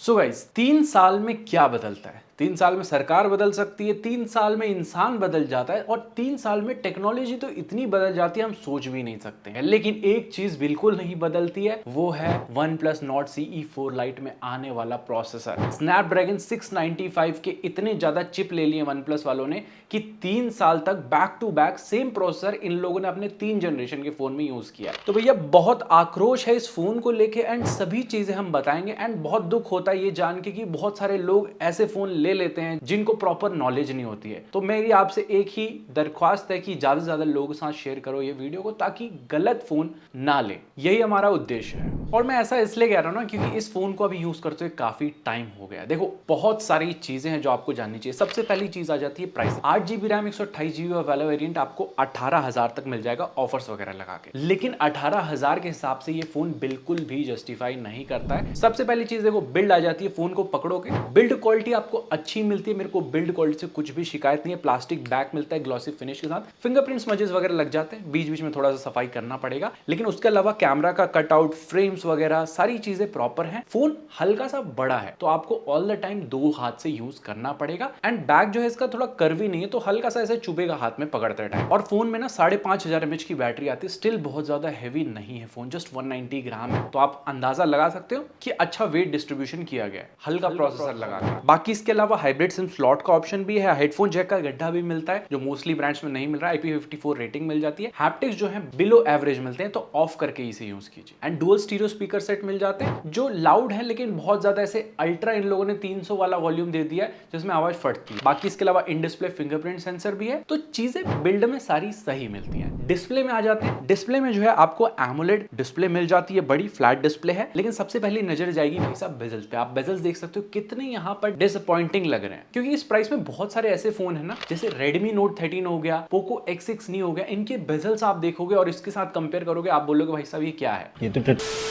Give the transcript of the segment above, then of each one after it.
So guys 3 साल में क्या बदलता है? 3 साल में सरकार बदल सकती है, 3 साल में इंसान बदल जाता है और 3 साल में टेक्नोलॉजी तो इतनी बदल जाती है हम सोच भी नहीं सकते हैं। लेकिन एक चीज बिल्कुल नहीं बदलती है, वो है OnePlus Nord CE4 Lite में आने वाला प्रोसेसर। स्नैपड्रैगन 695 के इतने ज्यादा चिप ले लिए OnePlus वालों ने कि 3 साल तक back to back same processor इन लोगों ने अपने 3 जनरेशन के फोन में यूज किया। तो भैया बहुत आक्रोश है इस फोन को लेके एंड सभी चीजें हम बताएंगे। एंड बहुत दुख होता है ये जान के कि बहुत सारे लोग ऐसे फोन ले लेते हैं जिनको प्रॉपर नॉलेज नहीं होती है। तो मेरी आपसे एक ही दरख्वास्त है कि ज्यादा से ज्यादा लोगों के साथ शेयर करो ये वीडियो को, ताकि गलत फोन ना ले। यही हमारा उद्देश्य है। और मैं ऐसा इसलिए कह रहा हूं ना क्योंकि इस फोन को अभी यूज करते हुए काफी टाइम हो गया। देखो बहुत सारी चीजें हैं जो आपको जाननी चाहिए। सबसे पहली चीज आ जाती है प्राइस। 8GB रैम 128GB वाला वेरिएंट आपको 18,000 तक मिल जाएगा ऑफर्स वगैरह लगा के। लेकिन 18,000 के हिसाब से ये फोन बिल्कुल भी जस्टिफाई नहीं करता है। सबसे पहली चीज देखो बिल्ड आ जाती है। फोन को पकड़ोगे, बिल्ड क्वालिटी आपको अच्छी मिलती है। मेरे को बिल्ड क्वालिटी से कुछ भी शिकायत नहीं है। प्लास्टिक बैक मिलता है ग्लॉसी फिनिश के साथ। फिंगरप्रिंट स्मजेस वगैरह लग जाते हैं, बीच बीच में थोड़ा सा सफाई करना पड़ेगा, लेकिन उसके अलावा कैमरा का कटआउट, फ्रेम्स वगैरह सारी चीजें प्रॉपर हैं। फोन हल्का सा बड़ा है तो आपको ऑल द टाइम 2 हाथ से यूज करना पड़ेगा। एंड बैक जो है इसका थोड़ा कर्वी नहीं है तो हल्का सा ऐसे चुभेगा हाथ में पकड़ते टाइम। और फोन में ना 5,500 mAh की बैटरी आती है। स्टिल बहुत ज्यादा हैवी नहीं है फोन, जस्ट 190 ग्राम है। तो आप अंदाजा लगा सकते हो कि अच्छा वेट डिस्ट्रीब्यूशन किया गया है हल्का प्रोसेसर लगा। बाकी इसके अलावा हाइब्रिड सिम स्लॉट का ऑप्शन भी है। हेडफोन जैक का गड्ढा भी मिलता है जो मोस्टली ब्रांड्स में नहीं मिल रहा है। IP54 रेटिंग मिल जाती है। हैप्टिक्स जो है बिलो एवरेज मिलते हैं तो ऑफ करके इसे यूज कीजिए। And dual stereo speaker set मिल जाते हैं जो लाउड है लेकिन बहुत ज्यादा ऐसे अल्ट्रा इन लोगों ने 300 वाला वॉल्यूम दे दिया है जिसमें आवाज फटती है। बाकी इसके अलावा इन डिस्प्ले फिंगरप्रिंट सेंसर भी है। तो चीजें बिल्ड में सारी सही मिलती हैं। डिस्प्ले में आ जाते हैं। डिस्प्ले में जो है आपको एमोलेड डिस्प्ले मिल जाती है, बड़ी फ्लैट डिस्प्ले है। लेकिन सबसे पहले नजर जाएगी भाई साहब बेजल्स पे। आप बेजल्स देख सकते हो कितने यहाँ पर डिसअपॉइंटिंग लग रहे हैं, क्योंकि इस प्राइस में बहुत सारे ऐसे फोन है ना जैसे Redmi Note 13 हो गया, Poco X6 नहीं हो गया, इनके बेजल्स आप देखोगे और इसके साथ कंपेयर करोगे आप बोलोगे भाई साहब ये क्या है, ये तो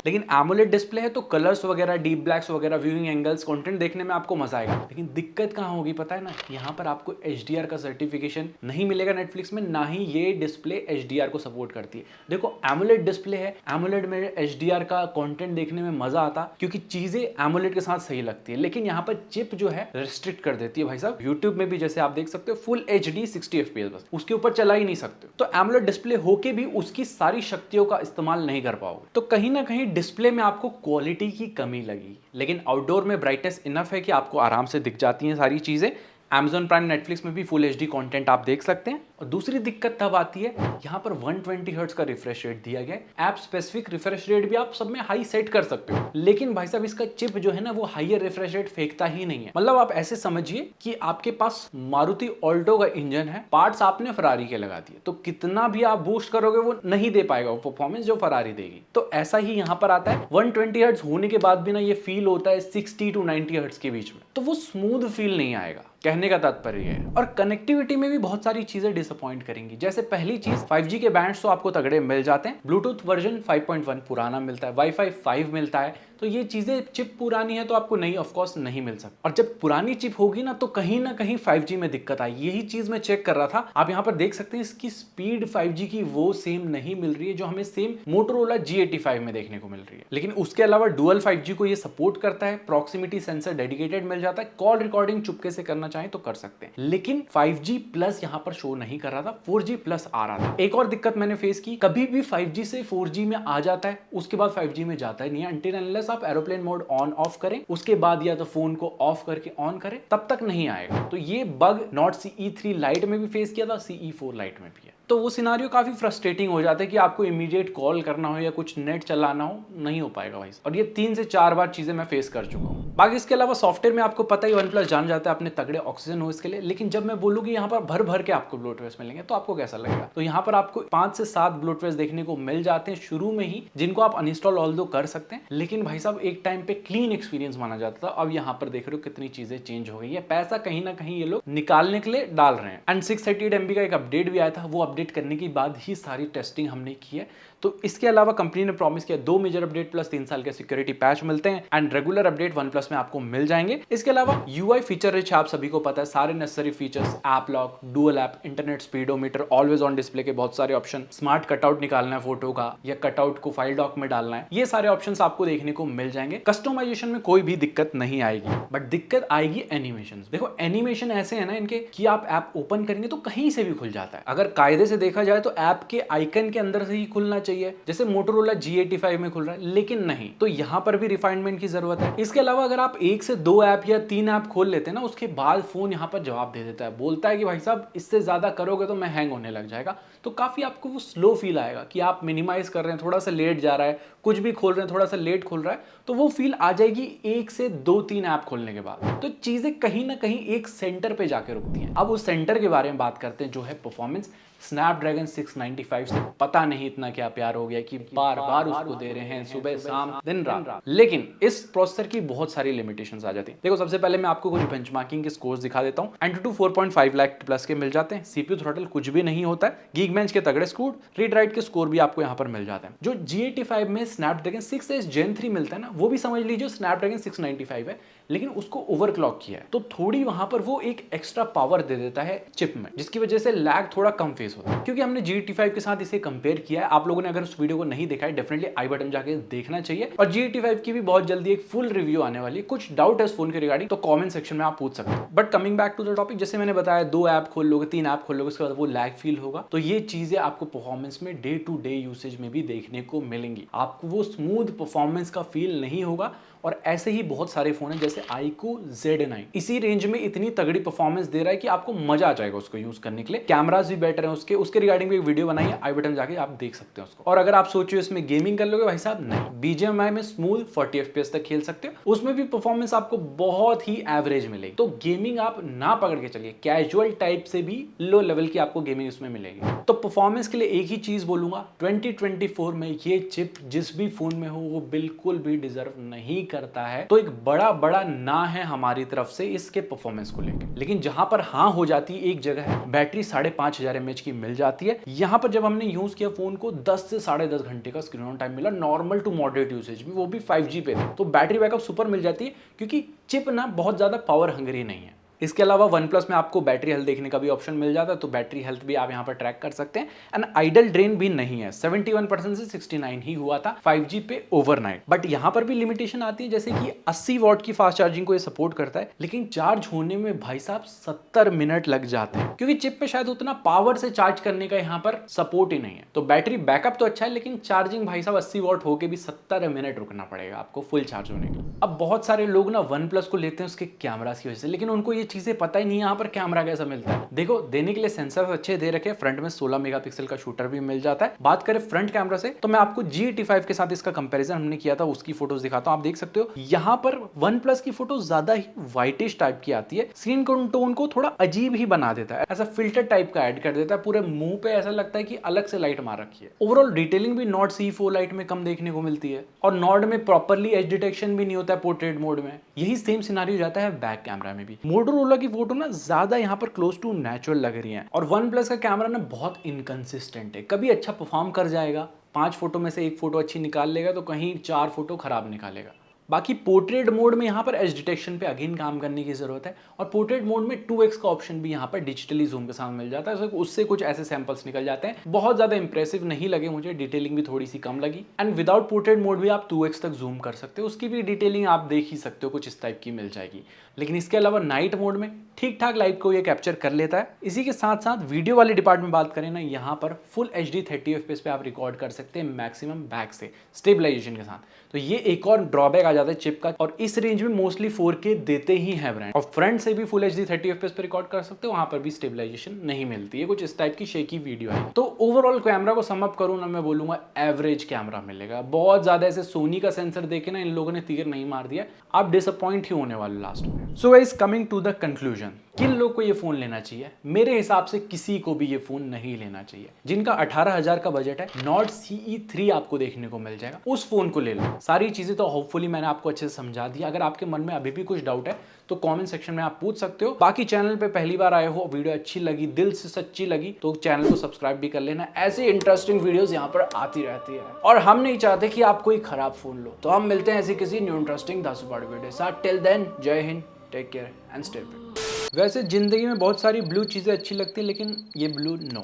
लेकिन एमोलेड डिस्प्ले है तो कलर्स वगैरह, डीप ब्लैक्स वगैरह, व्यूइंग एंगल्स, कंटेंट देखने में आपको मजा आएगा। लेकिन दिक्कत कहां होगी पता है ना, यहाँ पर आपको HDR का सर्टिफिकेशन नहीं मिलेगा नेटफ्लिक्स में, ना ही ये डिस्प्ले HDR को सपोर्ट करती है। देखो एमोलेड डिस्प्ले है, एमोलेड में HDR का कंटेंट देखने में मजा आता क्योंकि चीजें एमोलेड के साथ सही लगती है। लेकिन यहाँ पर चिप जो है रिस्ट्रिक्ट कर देती है भाई साहब। यूट्यूब में भी जैसे आप देख सकते हो फुल HD 60 FPS बस, उसके ऊपर चला ही नहीं सकते। तो एमोलेड डिस्प्ले होके भी उसकी सारी शक्तियों का इस्तेमाल नहीं कर पाओगे। तो कहीं ना कहीं डिस्प्ले में आपको क्वालिटी की कमी लगी। लेकिन आउटडोर में ब्राइटनेस इनफ है कि आपको आराम से दिख जाती हैं सारी चीजें। Amazon प्राइम, नेटफ्लिक्स में भी फुल HD कंटेंट आप देख सकते हैं। और दूसरी दिक्कत तब आती है यहाँ पर 120 हर्ट्ज का रिफ्रेश रेट दिया गया है। ऐप स्पेसिफिक रिफ्रेश रेट भी आप सब में हाई सेट कर सकते हो, लेकिन भाई साहब इसका चिप जो है ना वो हाईयर रिफ्रेश रेट फेंकता ही नहीं है। मतलब आप ऐसे समझिए कि आपके पास मारुति ऑल्टो का इंजन है, पार्ट्स आपने फरारी के लगा दिए, तो कितना भी आप बूस्ट करोगे वो नहीं दे पाएगा वो परफॉर्मेंस जो फरारी देगी। तो ऐसा ही यहाँ पर आता है। 120 हर्ट्ज होने के बाद भी ना ये फील होता है 60 to 90 हर्ट्ज के बीच में, तो वो स्मूथ फील नहीं आएगा। कहने का तात्पर्य है। और कनेक्टिविटी में भी बहुत सारी चीजें डिसअपॉइंट करेंगी। जैसे पहली चीज 5G के बैंड्स तो आपको तगड़े मिल जाते हैं। ब्लूटूथ वर्जन 5.1 पुराना मिलता है, वाईफाई 5 मिलता है। तो ये चीजें चिप पुरानी है तो आपको नहीं, ऑफ कोर्स नहीं मिल सकती। और जब पुरानी चिप होगी ना तो कहीं ना कहीं 5G में दिक्कत आई। यही चीज मैं चेक कर रहा था। आप यहाँ पर देख सकते हैं इसकी स्पीड 5G की वो सेम नहीं मिल रही है जो हमें सेम मोटोरोला G85 में देखने को मिल रही है। लेकिन उसके अलावा डुअल 5G को ये सपोर्ट करता है। प्रॉक्सिमिटी सेंसर डेडिकेटेड मिल जाता है। कॉल रिकॉर्डिंग चुपके से करना चाहे तो कर सकते हैं। लेकिन 5G प्लस यहाँ पर शो नहीं कर रहा था, 4G प्लस आ रहा था। एक और दिक्कत मैंने फेस की, कभी भी 5G से 4G में आ जाता है उसके बाद 5G में जाता ही नहीं है अनटिल अनलेस आप एरोप्लेन मोड ऑन ऑफ करें। उसके बाद या तो फोन को ऑफ करके ऑन करें, तब तक नहीं आएगा। तो ये बग Nord CE3 Lite में भी फेस किया था, CE4 Lite में भी है। तो वो सिनारियो काफी फ्रस्ट्रेटिंग हो जाता है कि आपको इमीडिएट कॉल करना हो या कुछ नेट चलाना हो, नहीं हो पाएगा भाई। और ये 3 से 4 बार चीजें मैं फेस कर चुका हूँ। बाकी इसके अलावा सॉफ्टवेयर में आपको पता ही OnePlus जान जाता है अपने तगड़े ऑक्सीजन हो इसके लिए। लेकिन जब मैं बोलूँ कि यहाँ पर भर भर के आपको ब्लोटवेयर्स मिलेंगे तो आपको कैसा लगेगा? तो यहाँ पर आपको 5 से 7 ब्लोटवेयर्स देखने को मिल जाते हैं शुरू में ही, जिनको आप अनइंस्टॉल ऑल्दो कर सकते हैं। लेकिन भाई साहब एक टाइम पे क्लीन एक्सपीरियंस माना जाता था, अब यहाँ पर देख रहे हो कितनी चीजें चेंज हो गई है। पैसा कहीं ना कहीं ये लोग निकालने के लिए डाल रहे हैं। एंड 638 MB का एक अपडेट भी आया था, वो अपडेट अपडेट करने के बाद ही सारी टेस्टिंग हमने की है। तो इसके अलावा कंपनी ने प्रॉमिस किया 2 मेजर अपडेट प्लस 3 साल के सिक्योरिटी पैच मिलते हैं एंड रेगुलर अपडेट OnePlus में आपको मिल जाएंगे। इसके अलावा UI फीचर रिच आप सभी को पता है, सारे necessary features, app lock, dual app, internet speedometer, always on display के बहुत सारे ऑप्शन, स्मार्ट कटआउट निकालना है फोटो का या कटआउट को फाइल डॉक में डालना है, ये सारे ऑप्शंस आपको देखने को मिल जाएंगे। कस्टमाइजेशन में कोई भी दिक्कत नहीं आएगी, बट दिक्कत आएगी एनिमेशन। देखो एनिमेशन ऐसे है ना इनके कि आप ऐप ओपन करेंगे तो कहीं से भी खुल जाता है। अगर कायदे से देखा जाए तो ऐप के आइकन के अंदर से ही खुलना चाहिए, जैसे मोटोरोला G85 में खुल रहा है, लेकिन नहीं। तो यहां पर भी रिफाइनमेंट की जरूरत है। इसके अलावा अगर आप 1 से 2 ऐप या 3 ऐप खोल लेते हैं ना, उसके बाद फोन यहां पर जवाब दे देता है, बोलता है कि भाई साहब इससे ज्यादा करोगे तो मैं हैंग होने लग जाएगा। तो काफी आपको वो स्लो फील आएगा कि आप मिनिमाइज कर रहे हैं, थोड़ा सा लेट जा रहा है, कुछ भी खोल रहे हैं थोड़ा सा लेट खोल रहा है, तो वो फील आ जाएगी 1 से 2-3 ऐप खोलने के बाद। तो चीजें कहीं ना कहीं एक सेंटर पे जाके रुकती हैं। अब उस सेंटर के बारे में बात करते हैं जो है परफॉर्मेंस। स्नैपड्रैगन 695 से पता नहीं इतना क्या प्यार हो गया कि बार बार उसको दे रहे हैं, सुबह शाम दिन रात। लेकिन इस प्रोसेसर की बहुत सारी लिमिटेशंस आ जाती हैं। देखो सबसे पहले मैं आपको कुछ बेंचमार्किंग के स्कोर्स दिखा देता हूं। Antutu 4.5 लाख प्लस के मिल जाते हैं, CPU थ्रॉटल कुछ भी नहीं होता है, Geekbench के तगड़े स्कोर, रीड राइट के स्कोर भी आपको यहां पर मिल जाते हैं। जो G85 में स्नैपड्रैगन 6s Gen 3 मिलता है ना, वो भी समझ लीजिए स्नैपड्रैगन 695 है, लेकिन उसको ओवरक्लॉक किया है, तो थोड़ी वहां पर वो एक एक्स्ट्रा पावर दे देता है चिप में, जिसकी वजह से लैग थोड़ा कम फेस होता है। क्योंकि हमने G85 के साथ इसे कंपेयर किया है, आप लोगों ने अगर उस वीडियो को नहीं देखा है डेफिनेटली आई बटन जाके देखना चाहिए। और G85 की भी बहुत जल्दी एक फुल रिव्यू आने वाली है। कुछ डाउट है इस फोन के रिगार्डिंग तो कमेंट सेक्शन में आप पूछ सकते हैं। But coming back to the topic, जैसे मैंने बताया 2 ऐप खोल लोगे, 3 ऐप खोल लोगे, उसके बाद वो लैग फील होगा। तो ये चीजें आपको परफॉर्मेंस में डे टू डे यूसेज में भी देखने को मिलेंगी। आपको वो स्मूथ परफॉर्मेंस का फील नहीं होगा। और ऐसे ही बहुत सारे फोन हैं जैसे iQOO Z9 इसी रेंज में इतनी तगड़ी परफॉर्मेंस दे रहा है कि आपको मजा आ जाएगा उसको यूज करने के लिए। कैमरास भी बेटर हैं उसके रिगार्डिंग भी एक वीडियो बनाई है, आई बटन जाके आप देख सकते हैं उसको। और अगर आप सोचिए इसमें गेमिंग कर लोगे, भाई साहब नहीं, BGMI में स्मूथ 40 FPS तक खेल सकते हो, उसमें भी परफॉर्मेंस आपको बहुत ही एवरेज मिलेगी। तो गेमिंग आप ना पकड़ के चलिए, कैजुअल टाइप से भी लो लेवल की आपको गेमिंग उसमें मिलेगी। तो परफॉर्मेंस के लिए एक ही चीज बोलूंगा, 2024 में ये चिप जिस भी फोन में हो वो बिल्कुल भी डिजर्व नहीं करता है। तो एक बड़ा बड़ा ना है हमारी तरफ से इसके परफॉर्मेंस को लेकर। लेकिन जहां पर हाँ हो जाती है एक जगह है, बैटरी 5500 mAh की मिल जाती है। यहां पर जब हमने यूज किया फोन को 10 से 10.5 घंटे का स्क्रीन ऑन टाइम मिला, नॉर्मल टू मॉडरेट यूसेज में, वो भी 5G पे थे। तो बैटरी बैकअप सुपर मिल जाती है क्योंकि चिप ना बहुत ज्यादा पावर हंग्री नहीं है। इसके अलावा OnePlus में आपको बैटरी हेल्थ देखने का भी ऑप्शन मिल जाता है, तो बैटरी हेल्थ भी आप यहां पर ट्रैक कर सकते हैं। एंड आइडल ड्रेन भी नहीं है, 71% से 69 ही हुआ था 5G पे ओवरनाइट। बट यहां पर भी लिमिटेशन आती है, जैसे कि 80 वॉट की फास्ट चार्जिंग को ये सपोर्ट करता है, लेकिन चार्ज होने में भाई साहब 70 मिनट लग जाते हैं, क्योंकि चिप पे शायद उतना पावर से चार्ज करने का यहां पर सपोर्ट ही नहीं है। तो बैटरी बैकअप तो अच्छा है, लेकिन चार्जिंग भाई साहब 80 वॉट होके भी 70 मिनट रुकना पड़ेगा आपको फुल चार्ज होने के लिए। अब बहुत सारे लोग ना OnePlus को लेते हैं उसके कैमरा की वजह से, लेकिन उनको ये चीजें पता ही नहीं यहाँ पर कैमरा कैसा मिलता है। देखो देने के लिए सेंसर अच्छे दे रखे, फ्रंट में 16 मेगापिक्सल का शूटर भी मिल जाता है। बात करें फ्रंट कैमरा से, तो मैं आपको G85 के साथ इसका कंपैरिजन हमने किया था, उसकी फोटोज दिखाता हूं। आप देख सकते हो यहाँ पर OnePlus की फोटो ज्यादा ही व्हाइटिश टाइप की आती है, स्किन टोन को थोड़ा अजीब ही बना देता है, ऐसा फिल्टर टाइप का ऐड कर देता है पूरे मुंह पे, ऐसा लगता है कि अलग से लाइट मार रखी है। ओवरऑल डिटेलिंग भी नॉट C4 लाइट में कम देखने को मिलती है, और नॉट में प्रॉपरली एज डिटेक्शन भी नहीं होता है पोर्ट्रेट मोड में। यही सेम सिनारियो जाता है बैक कैमरा में भी। मोटोरोला की फोटो ना ज्यादा यहाँ पर क्लोज टू नेचुरल लग रही है, और OnePlus का कैमरा ना बहुत इनकंसिस्टेंट है, कभी अच्छा परफॉर्म कर जाएगा, 5 फोटो में से 1 फोटो अच्छी निकाल लेगा, तो कहीं 4 फोटो खराब निकालेगा। बाकी पोर्ट्रेट मोड में यहाँ पर एज डिटेक्शन पे अगेन काम करने की जरूरत है, और पोर्ट्रेट मोड में 2x का ऑप्शन भी यहाँ पर डिजिटली जूम के साथ मिल जाता है, उससे कुछ ऐसे सैंपल्स निकल जाते हैं। बहुत ज्यादा इंप्रेसिव नहीं लगे मुझे, डिटेलिंग भी थोड़ी सी कम लगी। एंड विदाउट पोर्ट्रेट मोड भी आप 2x तक जूम कर सकते हो, उसकी भी डिटेलिंग आप देख ही सकते हो, कुछ इस टाइप की मिल जाएगी। लेकिन इसके अलावा नाइट मोड में ठीक ठाक लाइट को ये कैप्चर कर लेता है। इसी के साथ साथ वीडियो वाले डिपार्टमेंट में बात करें ना, यहाँ पर फुल HD 30 FPS पे आप रिकॉर्ड कर सकते हैं मैक्सिमम बैक से स्टेबलाइजेशन के साथ। तो ये एक और ड्रॉबैक आ जाता है चिप का, और इस रेंज में मोस्टली 4K देते ही है ब्रांड, और फ्रंट से भी फुल HD 30 FPS पे रिकॉर्ड कर सकते हो, वहां पर भी स्टेबलाइजेशन नहीं मिलती है, कुछ इस टाइप की शेकी वीडियो है। तो ओवरऑल कैमरा को सम अप करूं ना, मैं बोलूंगा एवरेज कैमरा मिलेगा। बहुत ज्यादा ऐसे सोनी का सेंसर देखे ना इन लोगों ने तीर नहीं मार दिया, आप डिसअपॉइंट ही होने वाले लास्ट में। So guys coming to the conclusion, किन लोग को ये फोन लेना चाहिए? मेरे हिसाब से किसी को भी ये फोन नहीं लेना चाहिए। जिनका 18,000 का बजट है, Nord CE3 आपको देखने को मिल जाएगा, उस फोन को ले लो। सारी चीजें तो होपफुली मैंने मैंने आपको अच्छे से समझा दिया। अगर आपके मन में अभी भी कुछ डाउट है तो कमेंट सेक्शन में आप पूछ सकते हो। बाकी चैनल पे पहली बार आए हो, वीडियो अच्छी लगी, दिल से सच्ची लगी, तो चैनल को सब्सक्राइब भी कर लेना। ऐसी इंटरेस्टिंग वीडियोस यहाँ पर आती रहती है और हम नहीं चाहते कि आप कोई खराब फोन लो। तो हम मिलते हैं ऐसी किसी न्यू इंटरेस्टिंग धांसू वीडियो साथ। टिल देन, जय हिंद, take care and stay fit. वैसे जिंदगी में बहुत सारी ब्लू चीजें अच्छी लगती है, लेकिन ये ब्लू नो।